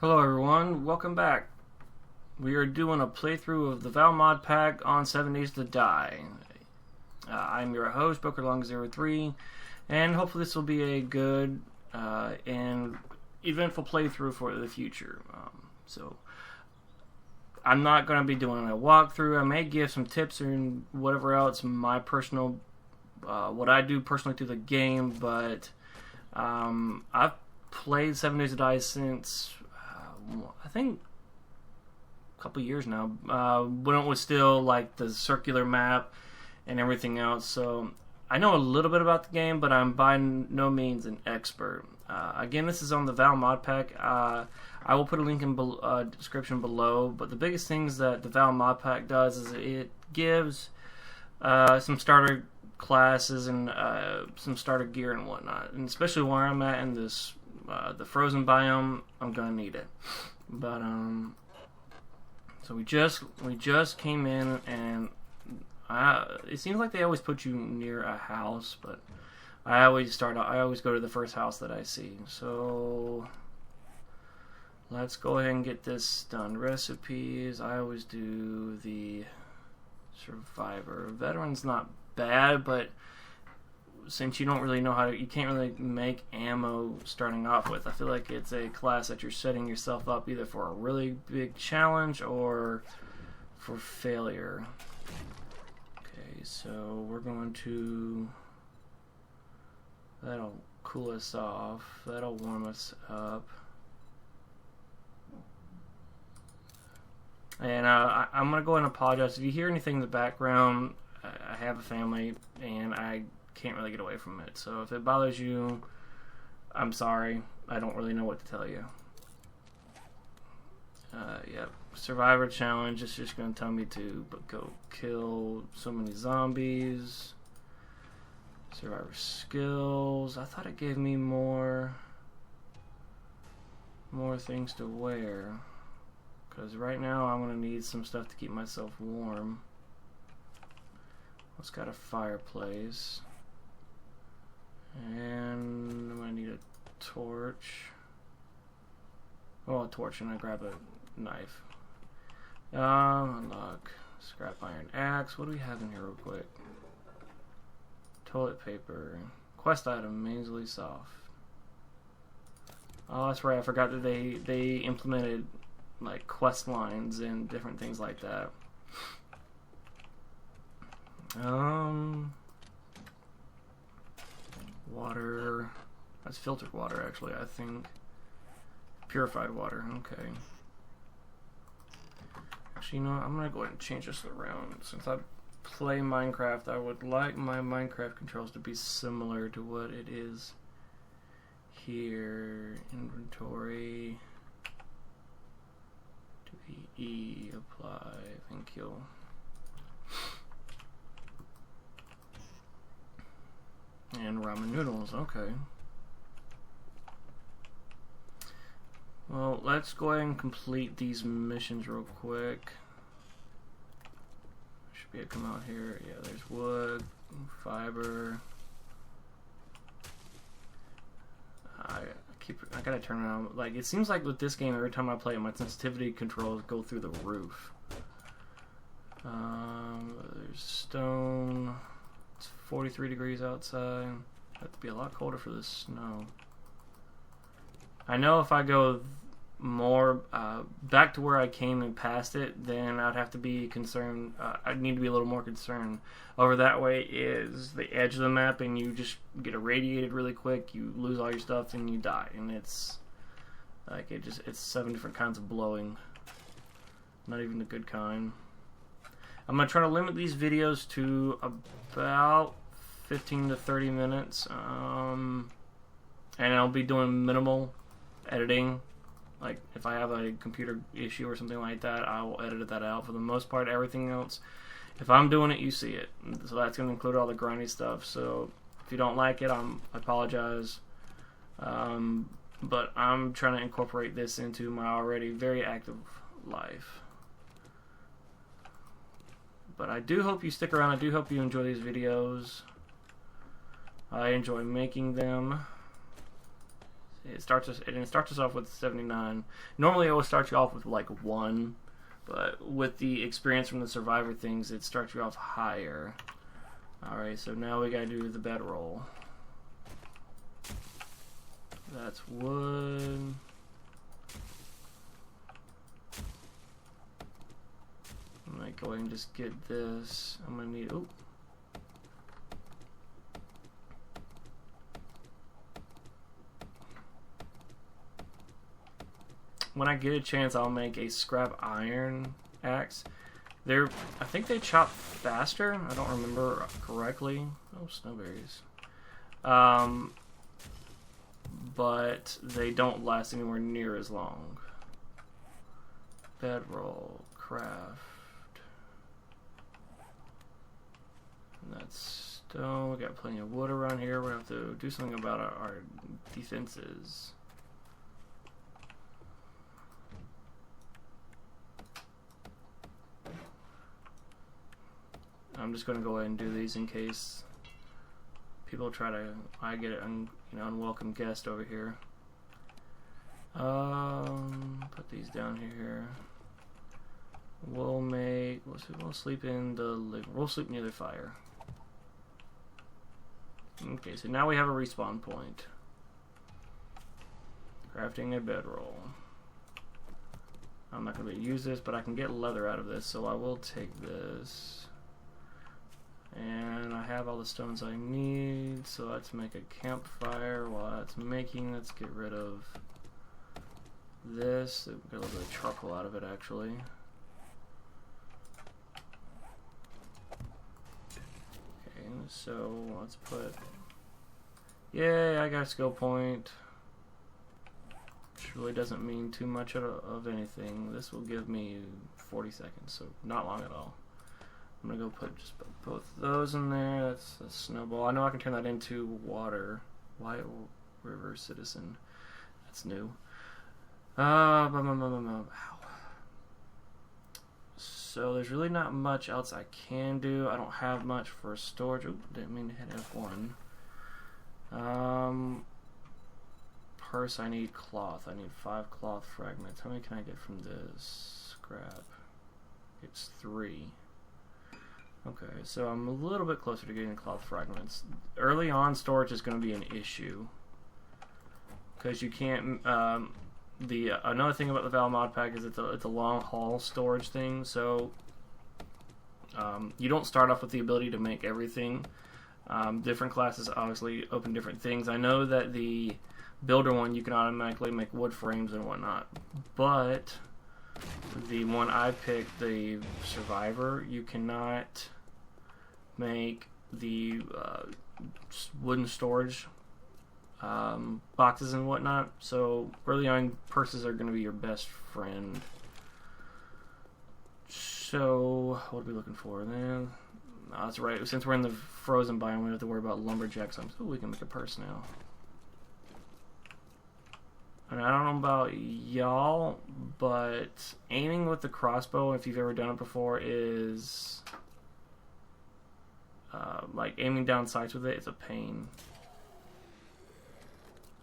Hello everyone, welcome back. We are doing a playthrough of the Valmod pack on 7 Days to Die. I'm your host, BookerLong03, and hopefully this will be a good and eventful playthrough for the future. So, I'm not going to be doing a walkthrough. I may give some tips and whatever else, my personal, what I do personally to the game, but I've played 7 Days to Die since I think a couple years now, when it was still like the circular map and everything else. So I know a little bit about the game, but I'm by no means an expert. Again, this is on the Valmod pack. I will put a link in description below. But the biggest things that the Valmod pack does is it gives some starter classes and some starter gear and whatnot. And especially where I'm at in this the frozen biome, I'm gonna need it. But so we just came in, and it seems like they always put you near a house, but I always go to the first house that I see. So let's go ahead and get this done. Recipes, I always do the survivor. Veteran's not bad, but since you don't really know you can't really make ammo starting off with. I feel like it's a class that you're setting yourself up either for a really big challenge or for failure. Okay, so we're going to, that'll cool us off, that'll warm us up. And I'm going to go ahead and apologize. If you hear anything in the background, I have a family and I can't really get away from it. So if it bothers you, I'm sorry. I don't really know what to tell you. Yep. Survivor challenge. It's just going to tell me to go kill so many zombies. Survivor skills. I thought it gave me more things to wear. Because right now I'm going to need some stuff to keep myself warm. It's got a fireplace. And I'm going to need a torch. Oh, a torch, and I grab a knife. Unlock. Scrap iron axe. What do we have in here real quick? Toilet paper. Quest item, Mainsley soft. Oh, that's right. I forgot that they implemented like quest lines and different things like that. Water. That's filtered water, actually, I think. Purified water, okay. Actually, you know what? I'm gonna go ahead and change this around. Since I play Minecraft, I would like my Minecraft controls to be similar to what it is here. Inventory. Do E, apply. Thank you. And ramen noodles, okay. Well, let's go ahead and complete these missions real quick. Should be able to come out here. Yeah, there's wood, fiber. I gotta turn it on. Like, it seems like with this game, every time I play it, my sensitivity controls go through the roof. There's stone. It's 43 degrees outside. Have to be a lot colder for this snow. I know if I go more back to where I came and past it, then I'd have to be concerned. I'd need to be a little more concerned. Over that way is the edge of the map, and you just get irradiated really quick. You lose all your stuff, and you die. And it's like it's 7 different kinds of blowing. Not even the good kind. I'm going to try to limit these videos to about 15 to 30 minutes. And I'll be doing minimal editing. Like, if I have a computer issue or something like that, I will edit that out. For the most part, everything else, if I'm doing it, you see it. So that's going to include all the grindy stuff. So if you don't like it, I apologize. But I'm trying to incorporate this into my already very active life. But I do hope you stick around. I do hope you enjoy these videos. I enjoy making them. it starts us off with 79. Normally, it will start you off with like 1, but with the experience from the survivor things, it starts you off higher. All right, so now we gotta do the bedroll. That's wood. I might go ahead and just get this. I'm gonna need. Oh. When I get a chance, I'll make a scrap iron axe. I think they chop faster. I don't remember correctly. Oh, snowberries. But they don't last anywhere near as long. Bedroll, craft. And that's stone. We got plenty of wood around here. We're gonna have to do something about our defenses. I'm just going to go ahead and do these in case people try to. I get an unwelcome guest over here. Put these down here. We'll sleep in the living. We'll sleep near the fire. Okay, so now we have a respawn point. Crafting a bedroll. I'm not going to be able to use this, but I can get leather out of this, so I will take this. And I have all the stones I need, so let's make a campfire. While that's making, let's get rid of this. Got a little bit of charcoal out of it, actually. Okay, so let's put. Yay, I got a skill point. Which really doesn't mean too much of anything. This will give me 40 seconds, so not long at all. I'm gonna go put just both those in there. That's a snowball. I know I can turn that into water. White River Citizen. That's new. Ow. So there's really not much else I can do. I don't have much for storage. Oop, didn't mean to hit F1. Purse, I need cloth. I need 5 cloth fragments. How many can I get from this? Scrap. It's 3. Okay, so I'm a little bit closer to getting cloth fragments. Early on, storage is going to be an issue because you can't. Another thing about the Valmod pack is it's a long haul storage thing. So you don't start off with the ability to make everything. Different classes obviously open different things. I know that the builder one you can automatically make wood frames and whatnot, but the one I picked, the survivor, you cannot make the wooden storage boxes and whatnot. So early on, purses are going to be your best friend. So what are we looking for then? Oh, that's right. Since we're in the frozen biome, we don't have to worry about lumberjacks. So we can make a purse now. And I don't know about y'all, but aiming with the crossbow, if you've ever done it before, is like aiming down sights with it. It's a pain.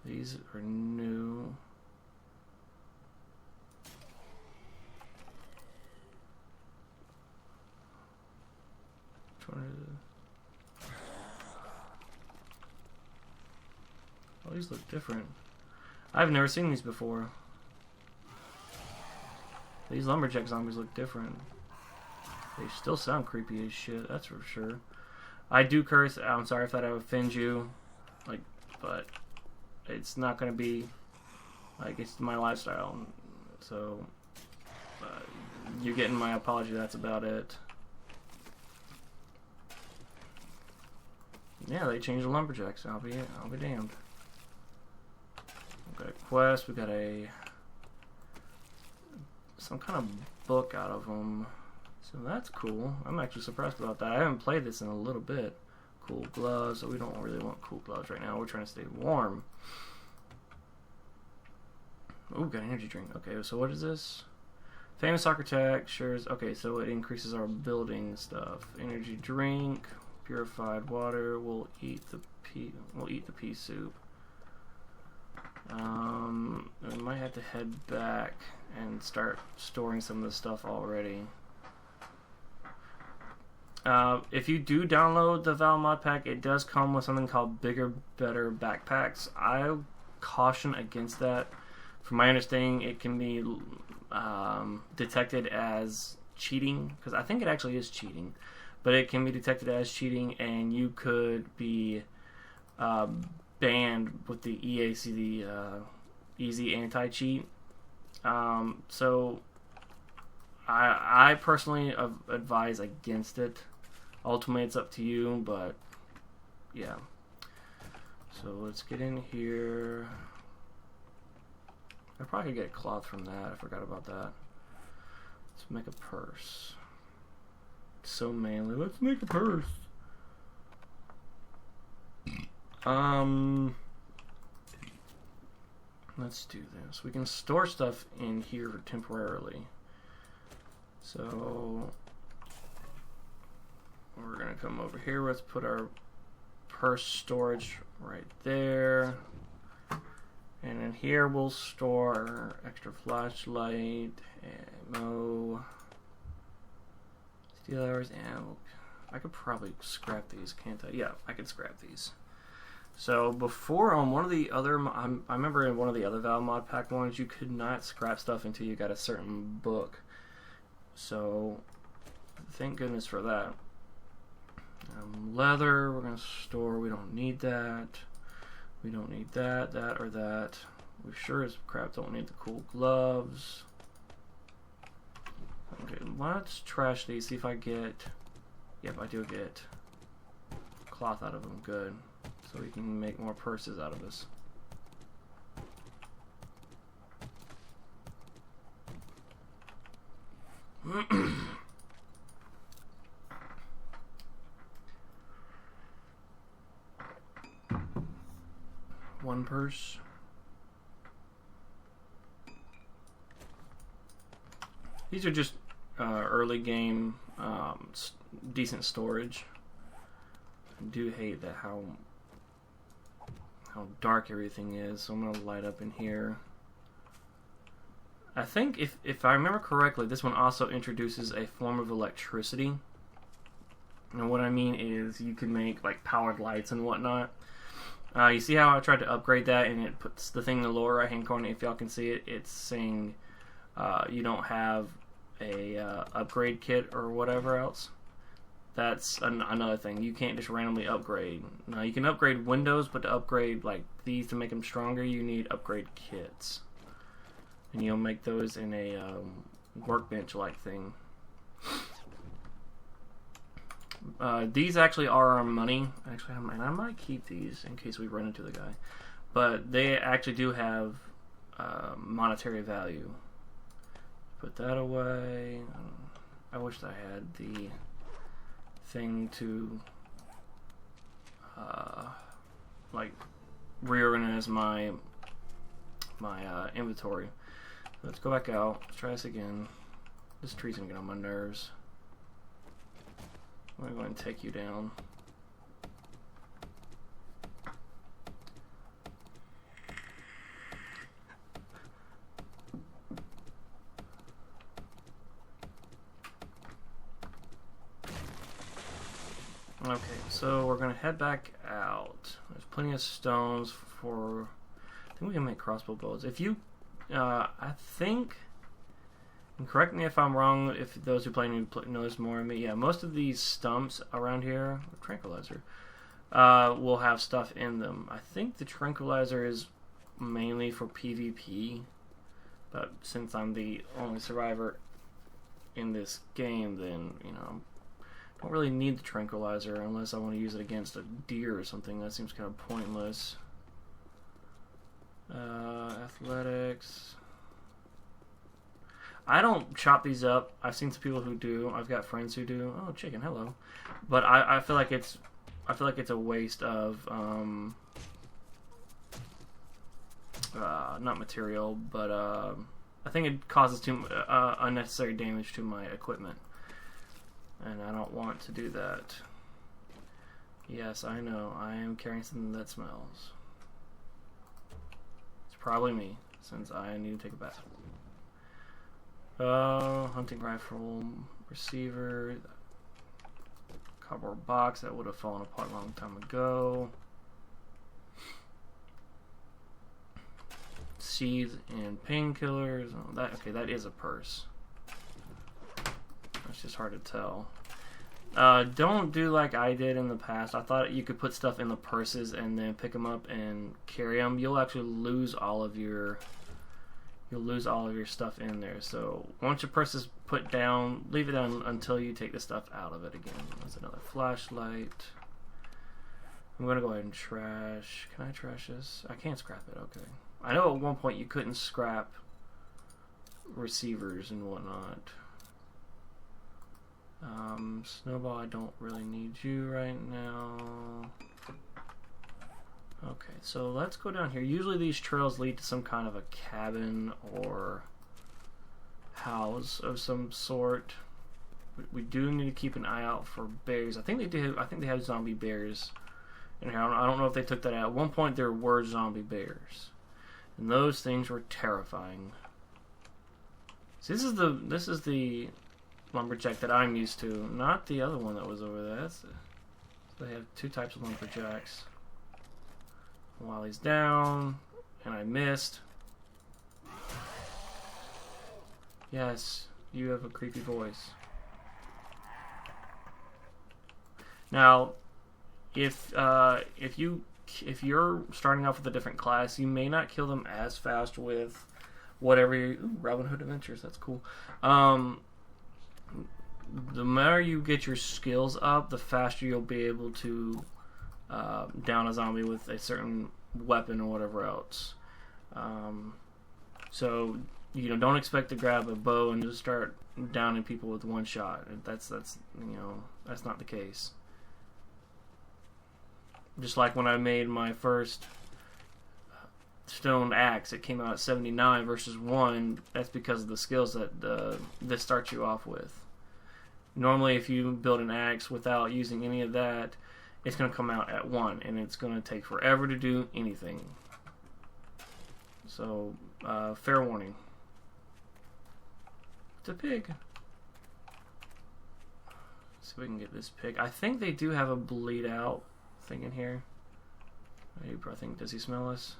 These are new. Oh, these look different. I've never seen these before. These lumberjack zombies look different. They still sound creepy as shit, that's for sure. I do curse. I'm sorry if that offends you, but it's not gonna be it's my lifestyle. So you're getting my apology. That's about it. Yeah, they changed the lumberjacks. I'll be damned. Got a quest. We got some kind of book out of them, so that's cool. I'm actually surprised about that. I haven't played this in a little bit. Cool gloves. So we don't really want cool gloves right now. We're trying to stay warm. Ooh, got an energy drink. Okay, so what is this? Famous architect shares. Okay, so it increases our building stuff. Energy drink, purified water. We'll eat the pea soup. We might have to head back and start storing some of this stuff already. If you do download the Valmod pack, it does come with something called Bigger, Better backpacks. I caution against that. From my understanding, it can be detected as cheating, because I think it actually is cheating, but it can be detected as cheating, and you could be banned with the EAC, the Easy Anti-Cheat. So I personally advise against it. Ultimately, it's up to you, but yeah. So let's get in here. I probably could get cloth from that. I forgot about that. Let's make a purse. It's so manly. Let's make a purse. Let's do this. We can store stuff in here temporarily. So we're gonna come over here. Let's put our purse storage right there. And in here we'll store extra flashlight, ammo, steel arrows, ammo. I could probably scrap these, can't I? Yeah, I could scrap these. So before on one of the other, I remember in one of the other Valmod pack ones, you could not scrap stuff until you got a certain book. So thank goodness for that. Leather, we're going to store. We don't need that. We don't need that, that, or that. We sure as crap don't need the cool gloves. Okay, let's trash these. See if I get... Yep, I do get cloth out of them. Good. So we can make more purses out of this. One purse. These are just early game decent storage. I do hate that how dark everything is, so I'm gonna light up in here. I think if I remember correctly, this one also introduces a form of electricity. And what I mean is you can make like powered lights and whatnot. You see how I tried to upgrade that, and it puts the thing in the lower right hand corner. If y'all can see it, it's saying you don't have a upgrade kit or whatever else. That's another thing. You can't just randomly upgrade. Now you can upgrade windows, but to upgrade like these to make them stronger, you need upgrade kits, and you'll make those in a workbench-like thing. These actually are our money. Actually, and I might keep these in case we run into the guy. But they actually do have monetary value. Put that away. I wish I had the thing to like reorganize my inventory. Let's go back out. Let's try this again. This tree's gonna get on my nerves. I'm going to take you down. Okay, so we're going to head back out. There's plenty of stones for... I think we can make crossbow bows. If you... I think... And correct me if I'm wrong, if those who play know this more than me. Yeah, most of these stumps around here, tranquilizer, will have stuff in them. I think the tranquilizer is mainly for PvP, but since I'm the only survivor in this game, then, you know, I don't really need the tranquilizer unless I want to use it against a deer or something. That seems kind of pointless. Athletics... I don't chop these up. I've seen some people who do. I've got friends who do. Oh, chicken, hello. But I feel like it's a waste of not material, but I think it causes too unnecessary damage to my equipment, and I don't want to do that. Yes, I know. I am carrying something that smells. It's Probably me, since I need to take a bath. Hunting rifle, receiver, cardboard box that would have fallen apart a long time ago. Seeds and painkillers. Oh, that is a purse. It's just hard to tell. Don't do like I did in the past. I thought you could put stuff in the purses and then pick them up and carry them. You'll actually lose all of your stuff in there. So once your purse is put down, leave it down until you take the stuff out of it again. There's another flashlight. I'm gonna go ahead and trash. Can I trash this? I can't scrap it. Okay. I know at one point you couldn't scrap receivers and whatnot. Snowball, I don't really need you right now. Okay, so let's go down here. Usually these trails lead to some kind of a cabin or house of some sort. We do need to keep an eye out for bears. I think they do. I think they have zombie bears in here. I don't know if they took that out. At one point there were zombie bears, and those things were terrifying. So this is the lumberjack that I'm used to, not the other one that was over there. So they have two types of lumberjacks. While he's down, and I missed. Yes, you have a creepy voice. Now, if you're starting off with a different class, you may not kill them as fast with whatever. Robin Hood Adventures, that's cool. The more you get your skills up, the faster you'll be able to down a zombie with a certain weapon or whatever else. So don't expect to grab a bow and just start downing people with one shot. That's not the case. Just like when I made my first stone axe, it came out at 79 versus 1. That's because of the skills that this starts you off with. Normally, if you build an axe without using any of that, it's going to come out at 1, and it's going to take forever to do anything. So, fair warning. It's a pig. Let's see if we can get this pig. I think they do have a bleed out thing in here. I probably think, does he smell us?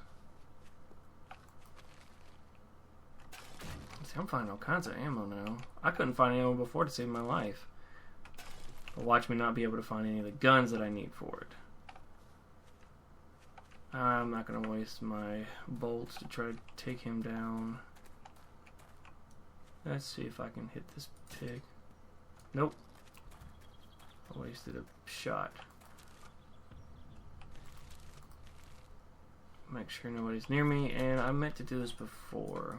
See, I'm finding all kinds of ammo now. I couldn't find ammo before to save my life. But watch me not be able to find any of the guns that I need for it. I'm not going to waste my bolts to try to take him down. Let's see if I can hit this pig. Nope. I wasted a shot. Make sure nobody's near me, and I meant to do this before.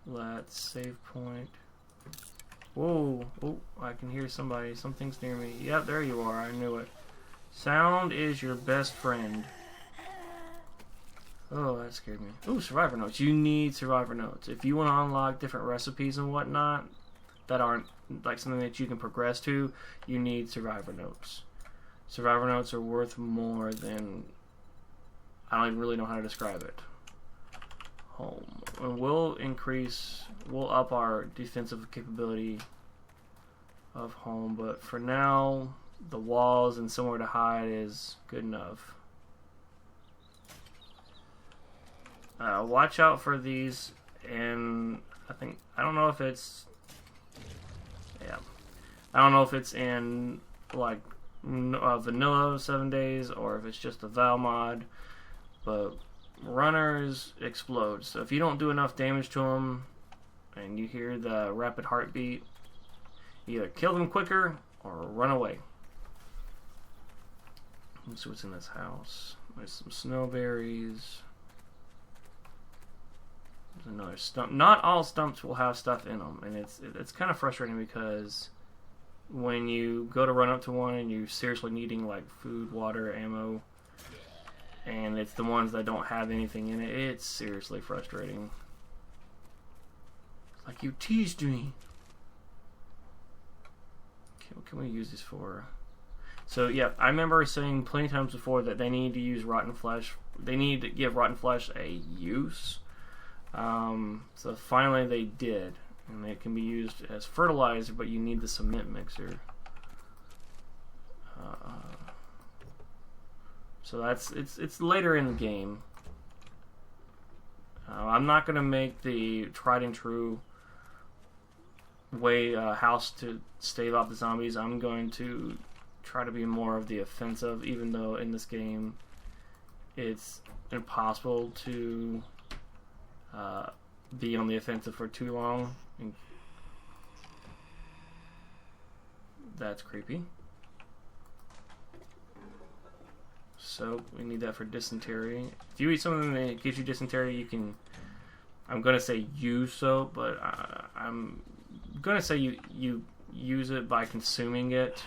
Let's save point. Whoa, oh, I can hear somebody. Something's near me. Yep, there you are. I knew it. Sound is your best friend. Oh, that scared me. Ooh, survivor notes. You need survivor notes. If you want to unlock different recipes and whatnot that aren't like something that you can progress to, you need survivor notes. Survivor notes are worth more than... I don't even really know how to describe it. Home. And we'll up our defensive capability of home, but for now, the walls and somewhere to hide is good enough. Watch out for these, and I don't know if it's in like vanilla 7 days or if it's just a Valmod, but runners explode. So if you don't do enough damage to them and you hear the rapid heartbeat, either kill them quicker or run away. Let's see what's in this house. There's some snowberries. There's another stump. Not all stumps will have stuff in them, and it's kind of frustrating because when you go to run up to one and you're seriously needing like food, water, ammo, and it's the ones that don't have anything in it, it's seriously frustrating. It's like, you teased me. Okay, what can we use this for? So, yeah, I remember saying plenty of times before that they need to use rotten flesh they need to give rotten flesh a use. So finally they did, and it can be used as fertilizer, but you need the cement mixer. So it's later in the game. I'm not gonna make the tried and true way house to stave off the zombies. I'm going to try to be more of the offensive, even though in this game it's impossible to be on the offensive for too long. That's creepy. So we need that for dysentery. If you eat something that gives you dysentery, you can. I'm gonna say use soap, but I'm gonna say you use it by consuming it.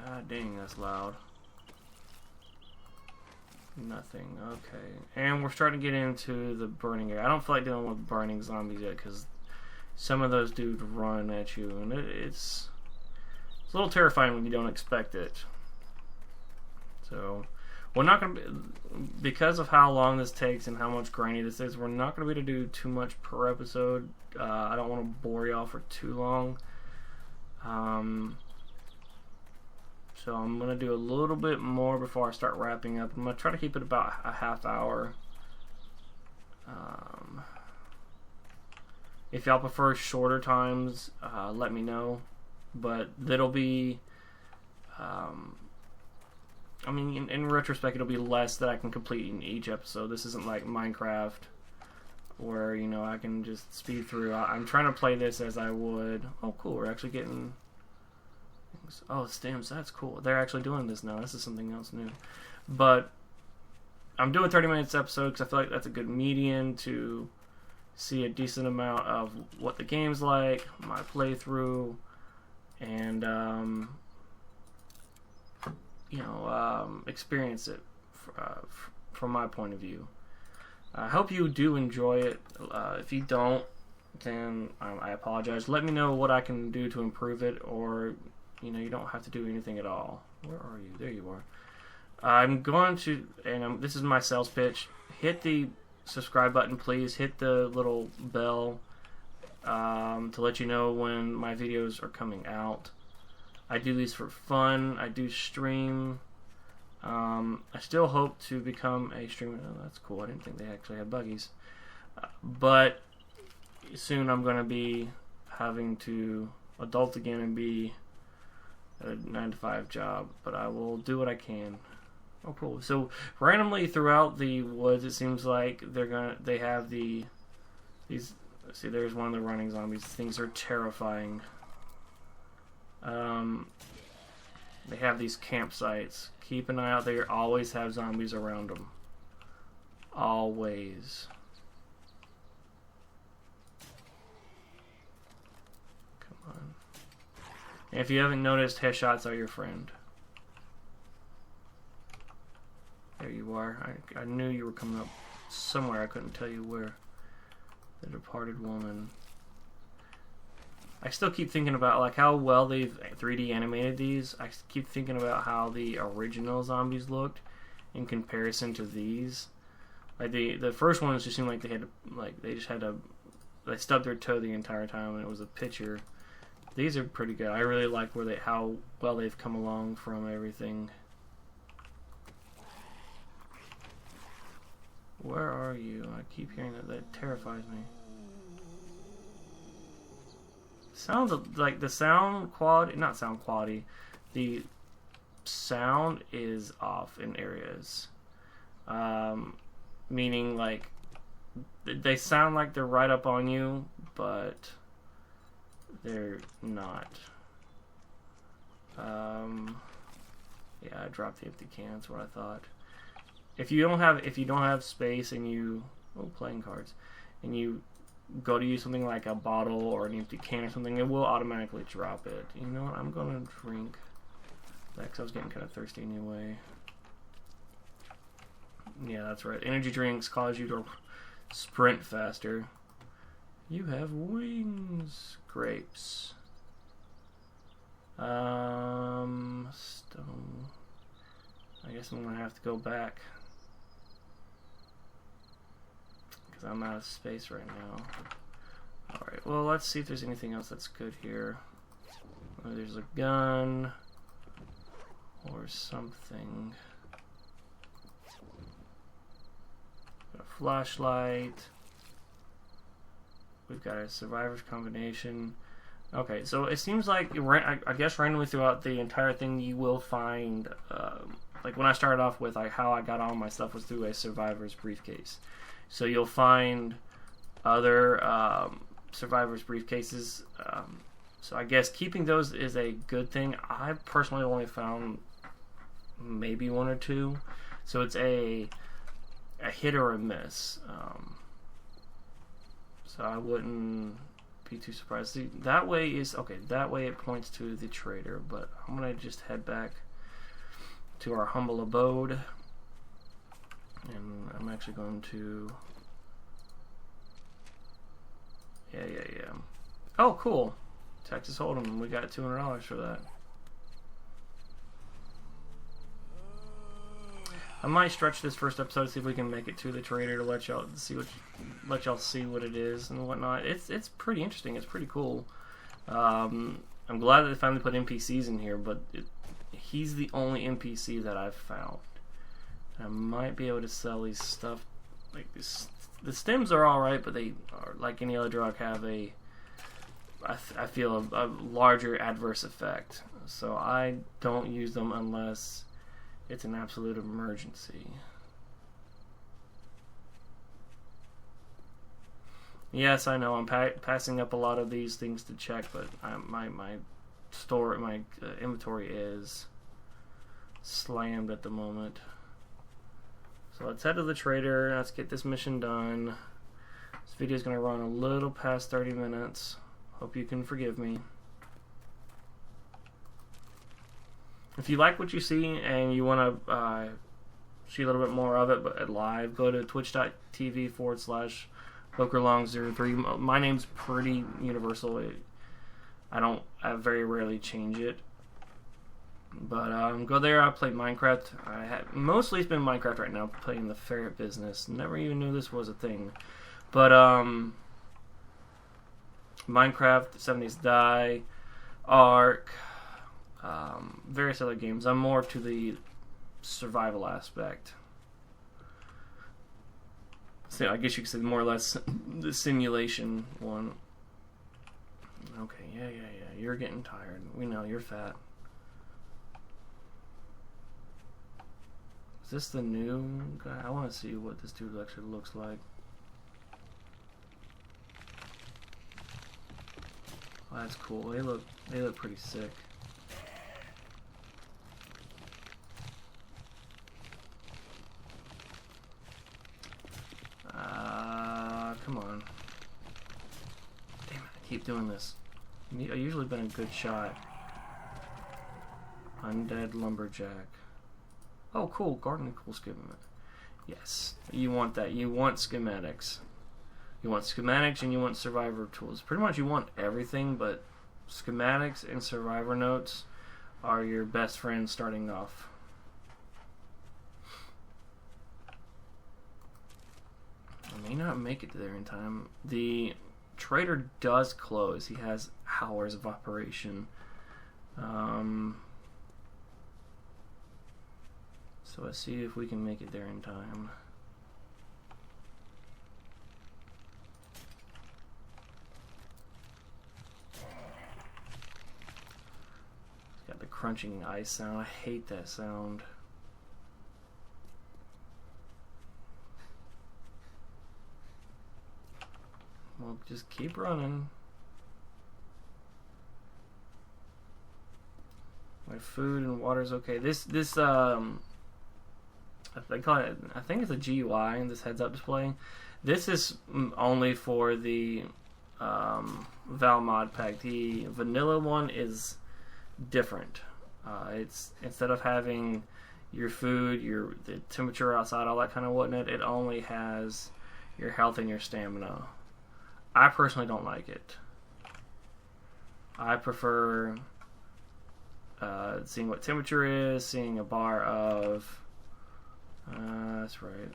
Ah, dang, that's loud. Nothing. Okay, and we're starting to get into the burning area. I don't feel like dealing with burning zombies yet because some of those dudes run at you, and it's a little terrifying when you don't expect it. So we're not going to be, because of how long this takes and how much grainy this is, we're not going to be able to do too much per episode. I don't want to bore y'all for too long. So I'm going to do a little bit more before I start wrapping up. I'm going to try to keep it about a half hour. If y'all prefer shorter times, let me know. But that'll be, I mean, in retrospect, it'll be less that I can complete in each episode. This isn't like Minecraft, where, you know, I can just speed through. I'm trying to play this as I would. Oh, cool, we're actually getting... Oh, stems, that's cool. They're actually doing this now. This is something else new. But I'm doing 30 minutes episode because I feel like that's a good median to see a decent amount of what the game's like, my playthrough, and experience it from my point of view. I hope you do enjoy it. If you don't, then I apologize. Let me know what I can do to improve it, or you don't have to do anything at all. Where are you? There you are. I'm going to, and this is my sales pitch. Hit the subscribe button, please. Hit the little bell to let you know when my videos are coming out. I do these for fun. I do stream. I still hope to become a streamer. Oh, that's cool. I didn't think they actually had buggies. But soon I'm going to be having to adult again and be at a 9-to-5 job. But I will do what I can. Oh, cool. So randomly throughout the woods, it seems like they have these. See, there's one of the running zombies. Things are terrifying. They have these campsites. Keep an eye out. They always have zombies around them. Always. Come on. And if you haven't noticed, headshots are your friend. There you are. I knew you were coming up somewhere. I couldn't tell you where. The departed woman. I still keep thinking about like how well they've 3D animated these. I keep thinking about how the original zombies looked in comparison to these. Like the first ones just seemed like they stubbed their toe the entire time and it was a picture. These are pretty good. I really like how well they've come along from everything. Where are you? I keep hearing that. That terrifies me. Sounds like the sound quality, not sound quality, the sound is off in areas. Meaning like they sound like they're right up on you, but they're not. Yeah, I dropped the empty can. That's what I thought. If you don't have space and you playing cards and you go to use something like a bottle or an empty can or something, it will automatically drop it. You know what? I'm gonna drink that because I was getting kind of thirsty anyway. Yeah, that's right. Energy drinks cause you to sprint faster. You have wings. Grapes. Stone. I guess I'm gonna have to go back because I'm out of space right now. Alright, well, let's see if there's anything else that's good here. Oh, there's a gun or something. Got a flashlight. We've got a survivor's combination. Okay, so it seems like, I guess randomly throughout the entire thing, you will find, like when I started off with like how I got all my stuff was through a survivor's briefcase. So you'll find other survivor's briefcases. So I guess keeping those is a good thing. I personally only found maybe one or two. So it's a hit or a miss. So I wouldn't be too surprised. See, that way is okay. That way it points to the trader. But I'm gonna just head back to our humble abode, and I'm actually going to. Yeah. Oh, cool. Texas Hold'em. We got $200 for that. I might stretch this first episode, see if we can make it to the trader to let y'all see what it is and whatnot. It's pretty interesting. It's pretty cool. I'm glad that they finally put NPCs in here, but he's the only NPC that I've found. I might be able to sell these stuff like this. The stems are all right, but they are like any other drug have I feel a larger adverse effect. So I don't use them unless it's an absolute emergency. Yes, I know I'm passing up a lot of these things to check, but my inventory is slammed at the moment. So let's head to the trader. Let's get this mission done. This video is going to run a little past 30 minutes. Hope you can forgive me. If you like what you see and you want to see a little bit more of it, but live, go to twitch.tv/BokerLong03. My name's pretty universal. I very rarely change it. But go there. I play Minecraft. Mostly it's been Minecraft right now, playing the ferret business. Never even knew this was a thing. But Minecraft, 7 Days to Die, Ark, various other games. I'm more to the survival aspect. So I guess you could say more or less the simulation one. Okay, yeah. You're getting tired. We know you're fat. Is this the new guy? I want to see what this dude actually looks like. Oh, that's cool. They look pretty sick. Come on. Damn it, I keep doing this. I've usually been a good shot. Undead Lumberjack. Oh, cool. Gardening tool schematic. Yes. You want that. You want schematics. You want schematics and you want survivor tools. Pretty much you want everything, but schematics and survivor notes are your best friends starting off. I may not make it there in time. The trader does close. He has hours of operation. So let's see if we can make it there in time. It's got the crunching ice sound. I hate that sound. Well, just keep running. My food and water's okay. This I think it's a GUI in this heads-up display. This is only for the Valmod pack. The vanilla one is different. It's instead of having your food, the temperature outside, all that kind of whatnot, it only has your health and your stamina. I personally don't like it. I prefer seeing what temperature is, seeing a bar of... that's right.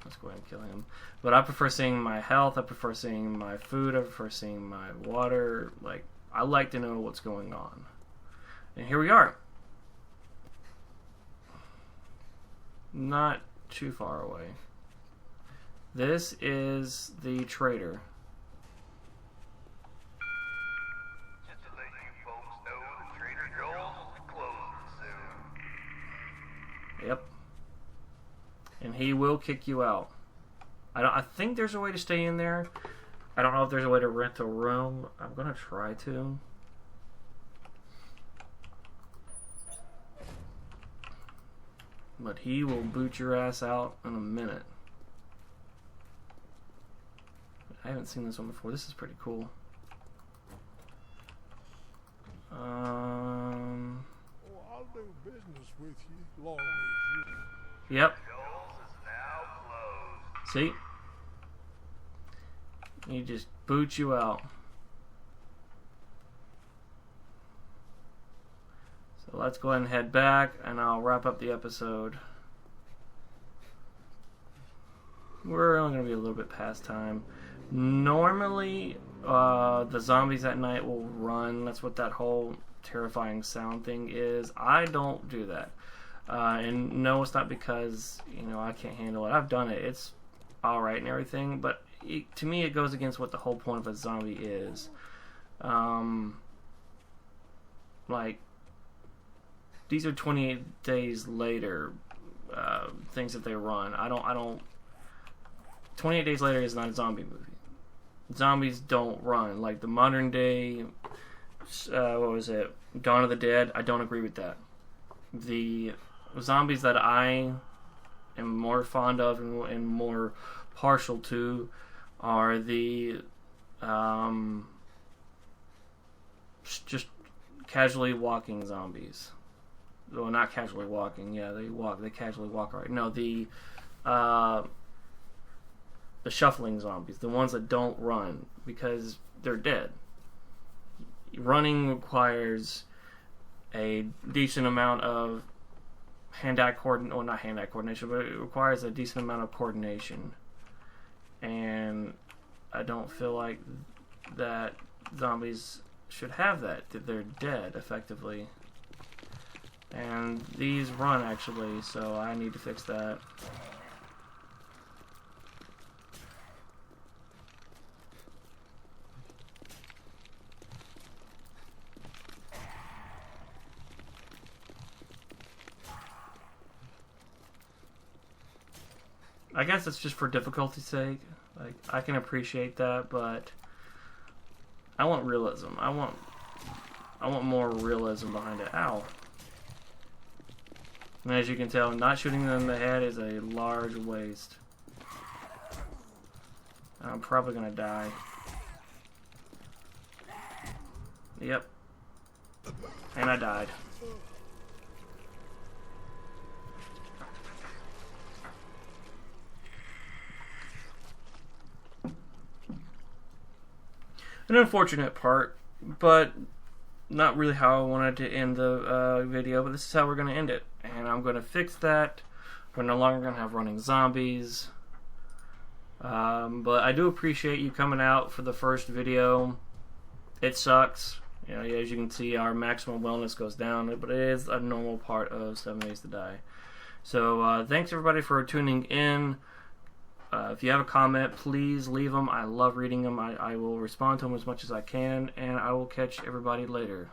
Let's go ahead and kill him. But I prefer seeing my health, I prefer seeing my food, I prefer seeing my water. Like, I like to know what's going on. And here we are. Not too far away. This is the trader. Just to let you folks know, the Trader Joel's is closing soon. Yep. And he will kick you out. I think there's a way to stay in there. I don't know if there's a way to rent a room. I'm gonna try to. But he will boot your ass out in a minute. I haven't seen this one before. This is pretty cool. Well, I'll do business with you long as you... Yep. Joel's is now closed. See? He just boots you out. So let's go ahead and head back, and I'll wrap up the episode. We're only going to be a little bit past time. Normally, the zombies at night will run. That's what that whole terrifying sound thing is. I don't do that. And no, it's not because, I can't handle it. I've done it. It's alright and everything, but to me it goes against what the whole point of a zombie is. Like, these are 28 days later things that they run. I don't 28 Days Later is not a zombie movie. Zombies don't run. Like the modern day, what was it? Dawn of the Dead, I don't agree with that. The zombies that I am more fond of and more partial to are the just casually walking zombies. Well, not casually walking. Yeah, they casually walk. Right? No, the shuffling zombies, the ones that don't run because they're dead. Running requires a decent amount of hand-eye coordination, well, not hand-eye coordination, but it requires a decent amount of coordination. And I don't feel like that zombies should have that. They're dead, effectively. And these run, actually, so I need to fix that. I guess it's just for difficulty's sake. Like, I can appreciate that, but I want realism. I want more realism behind it. Ow. And as you can tell, not shooting them in the head is a large waste. I'm probably gonna die. Yep. And I died. An unfortunate part, but not really how I wanted to end the video, but this is how we're going to end it. And I'm going to fix that. We're no longer going to have running zombies. But I do appreciate you coming out for the first video. It sucks. As you can see, our maximum wellness goes down, but it is a normal part of 7 Days to Die. So thanks everybody for tuning in. If you have a comment, please leave them. I love reading them. I will respond to them as much as I can, and I will catch everybody later.